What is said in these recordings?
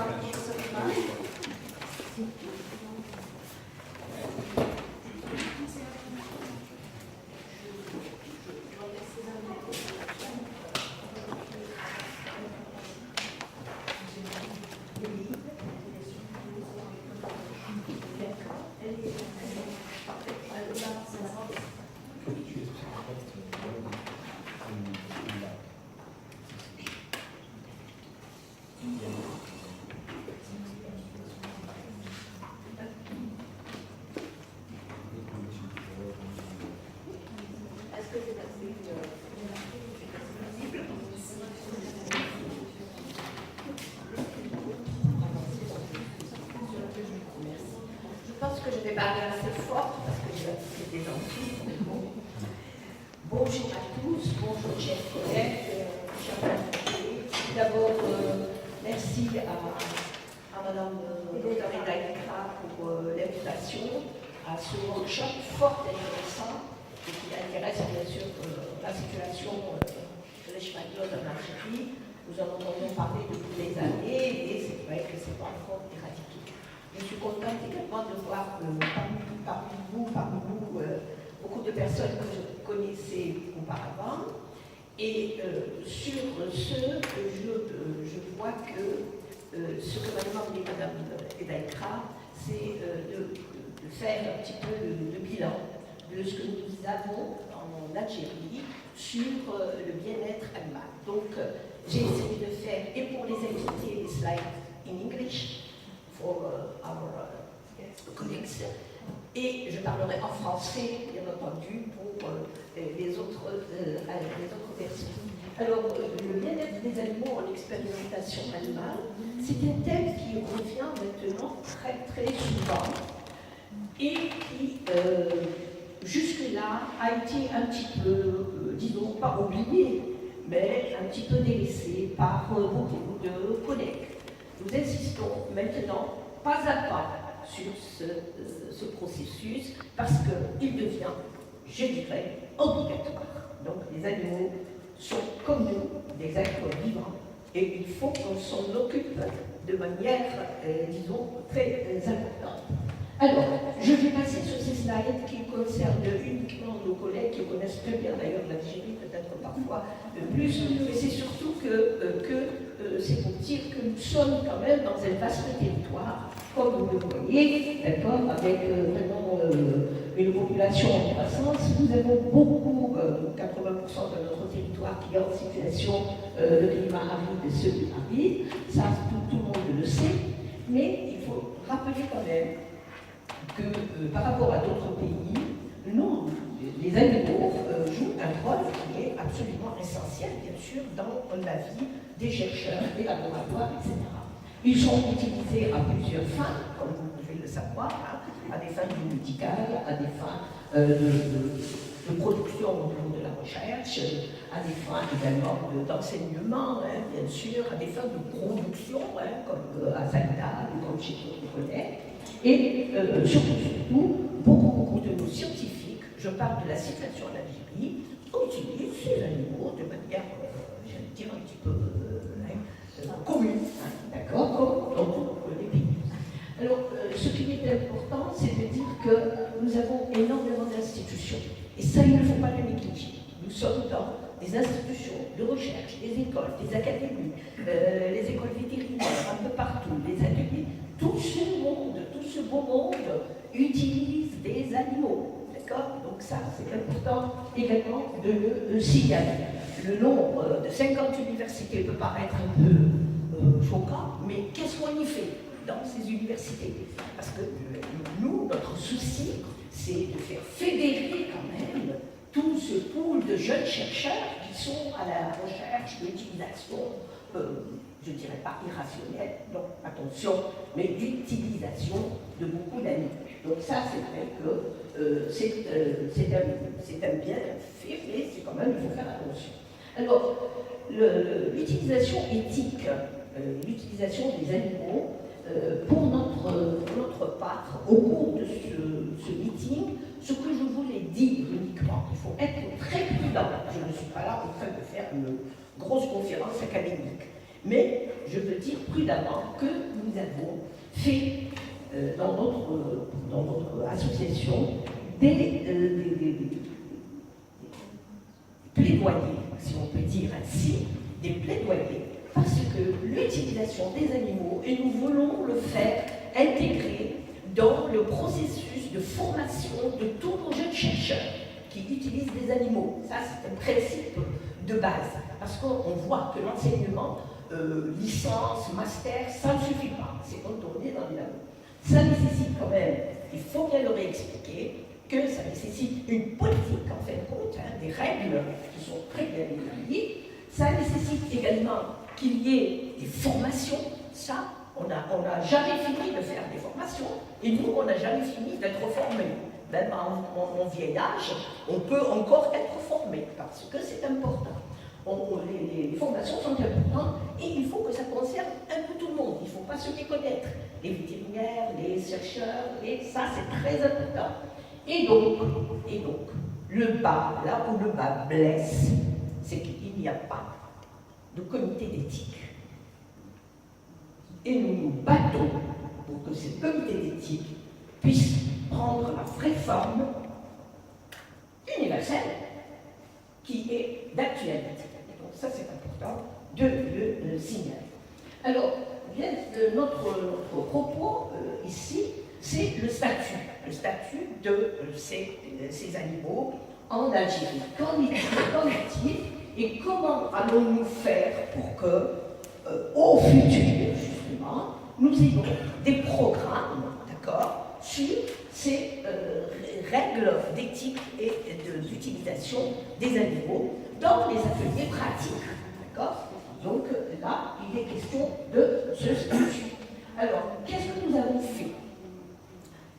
Je pense que je vais parler assez fort parce que c'est des enfants. Bonjour à tous, bonjour chers collègues, chers invités. D'abord, merci à Madame Dr Eda Ikra pour l'invitation à ce workshop fort intéressant et qui intéresse bien sûr la situation de l'espagnol en Algérie. Nous en entendons parler depuis des années et c'est vrai que c'est pas encore éradiqué. Je suis contente également de voir parmi vous, beaucoup de personnes que je connaissais auparavant. Et sur ce, je vois que ce que m'a demandé Madame Eda Ikra, c'est de faire un petit peu le bilan de ce que nous avons en Algérie sur le bien-être animal. Donc, j'ai essayé de faire, et pour les invités, les slides in English, for our colleagues. Et je parlerai en français, bien entendu, pour les autres personnes. Alors, le bien-être des animaux en expérimentation animale, c'est un thème qui revient maintenant très très souvent et qui, jusque-là, a été un petit peu, disons, pas oublié, mais un petit peu délaissé par beaucoup de collègues. Nous insistons maintenant pas à pas sur ce processus parce qu'il devient, je dirais, obligatoire. Donc les animaux sont comme nous, des êtres vivants, et il faut qu'on s'en occupe de manière, disons, très importante. Alors, je vais passer sur ces slides qui concernent uniquement nos collègues qui connaissent très bien d'ailleurs l'Algérie, peut-être parfois plus, mais c'est surtout que c'est pour dire que nous sommes quand même dans un vaste territoire, comme vous le voyez, d'accord, avec vraiment une population en croissance. Nous avons beaucoup, 80% de notre territoire qui est en situation de climat aride et semi-aride, ça tout le monde le sait, mais il faut rappeler quand même que par rapport à d'autres pays, nous, les animaux jouent un rôle qui est absolument essentiel, bien sûr, dans la vie des chercheurs, des laboratoires, etc. Ils sont utilisés à plusieurs fins, comme vous pouvez le savoir, hein, à des fins médicales, à des fins de production au niveau de la recherche, à des fins également d'enseignement, hein, bien sûr, à des fins de production, hein, comme à Zagda, comme chez d'autres collègues. Et surtout, beaucoup de nos scientifiques, je parle de la situation en Algérie, utilisent ces animaux de manière, j'allais dire, un petit peu commune, hein, d'accord, comme dans tous les pays. Alors, ce qui est important, c'est de dire que nous avons énormément d'institutions. Et ça, il ne faut pas le négliger. Nous sommes dans des institutions de recherche, des écoles, des académies, les écoles vétérinaires, un peu partout, les ateliers. Tout ce beau monde utilise des animaux, d'accord? Donc ça, c'est important également de le signaler. Le nombre de 50 universités peut paraître un peu choquant, mais qu'est-ce qu'on y fait dans ces universités? Parce que nous, notre souci, c'est de faire fédérer quand même tout ce pool de jeunes chercheurs qui sont à la recherche de l'utilisation, je ne dirais pas irrationnelle, non, attention, mais d'utilisation de beaucoup d'animaux. Donc ça, c'est vrai que c'est un bien fait, mais c'est quand même, il faut faire attention. Alors, l'utilisation éthique, l'utilisation des animaux, pour notre part, au cours de ce meeting, ce que je voulais dire uniquement, il faut être très prudent. Je ne suis pas là en train de faire une grosse conférence académique. Mais je peux dire prudemment que nous avons fait dans notre association des plaidoyers, si on peut dire ainsi, des plaidoyers, parce que l'utilisation des animaux, et nous voulons le faire intégrer dans le processus de formation de tous nos jeunes chercheurs qui utilisent des animaux. Ça, c'est un principe de base, parce qu'on voit que l'enseignement, licence, master, ça ne suffit pas, c'est quand on est dans les labos. Ça nécessite quand même, il faut bien leur expliquer, que ça nécessite une politique, en fin de compte, des règles qui sont très bien établies. Ça nécessite également qu'il y ait des formations. Ça, on n'a jamais fini de faire des formations, et nous, on n'a jamais fini d'être formés. Même à mon vieil âge, on peut encore être formé, parce que c'est important. Les formations sont importantes, et il faut que ça concerne un peu tout le monde. Il ne faut pas se méconnaître. Les vétérinaires, les chercheurs, ça, c'est très important. Et donc, le bas, là où le bas blesse, c'est qu'il n'y a pas de comité d'éthique. Et nous nous battons pour que ce comité d'éthique puisse prendre la vraie forme universelle qui est d'actualité. Donc ça, c'est important de le signaler. Alors, notre propos ici, c'est le statut de ces animaux en Algérie. Qu'en est-il et comment allons-nous faire pour que, au futur, justement, nous ayons des programmes, d'accord, sur ces règles d'éthique et d'utilisation des animaux dans les ateliers pratiques, d'accord? Donc là, il est question de ce statut. Alors, qu'est-ce que nous avons fait?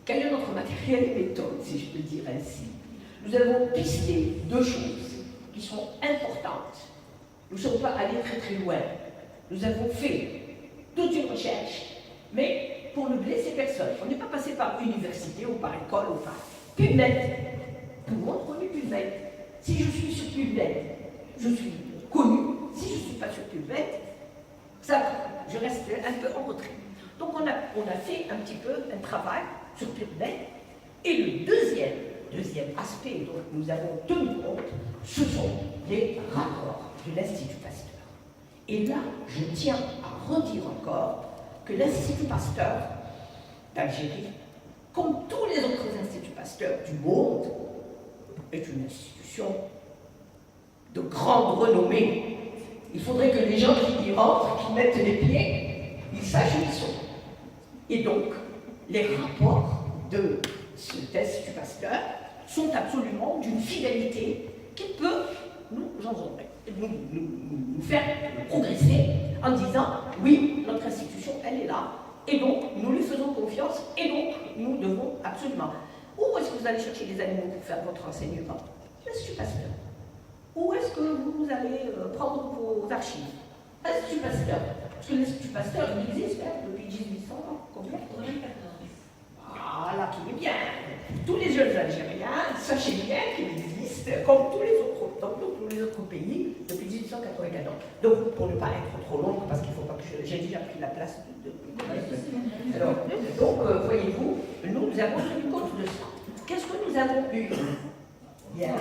Quel est notre matériel et méthode, si je peux dire ainsi? Nous avons pisté deux choses qui sont importantes. Nous ne sommes pas allés très très loin. Nous avons fait toute une recherche, mais pour ne blesser personne. On n'est pas passé par université ou par école ou par PubMed. Tout le monde connaît PubMed. Si je suis sur PubMed, je suis connu. Si je ne suis pas sur PubMed, ça, je reste un peu en retrait. Donc on a fait un petit peu un travail sur PubMed. Et le deuxième aspect dont nous avons tenu compte, ce sont les rapports de l'Institut Pasteur. Et là, je tiens à redire encore que l'Institut Pasteur d'Algérie, comme tous les autres instituts Pasteur du monde, est une institution de grande renommée. Il faudrait que les gens qui y rentrent, qui mettent les pieds, ils sachent où ils sont. Et donc, les rapports de cet Institut Pasteur sont absolument d'une fidélité qui peut nous faire progresser en disant oui, notre institution, elle est là, et donc nous lui faisons confiance, et donc nous devons absolument. Où est-ce que vous allez chercher les animaux pour faire votre enseignement? L'Institut Pasteur. Où est-ce que vous allez prendre vos archives? L'Institut Pasteur. Parce que l'Institut Pasteur, il existe depuis 1800 ans. Combien? 94. Voilà, qui est bien. Tous les jeunes Algériens, sachez bien qu'il existe, comme tous les autres pays, depuis 1894. Donc, pour ne pas être trop long, parce qu'il ne faut pas que j'ai déjà pris la place de alors, donc, voyez-vous, nous avons tenu compte de ça. Qu'est-ce que nous avons eu? Bien.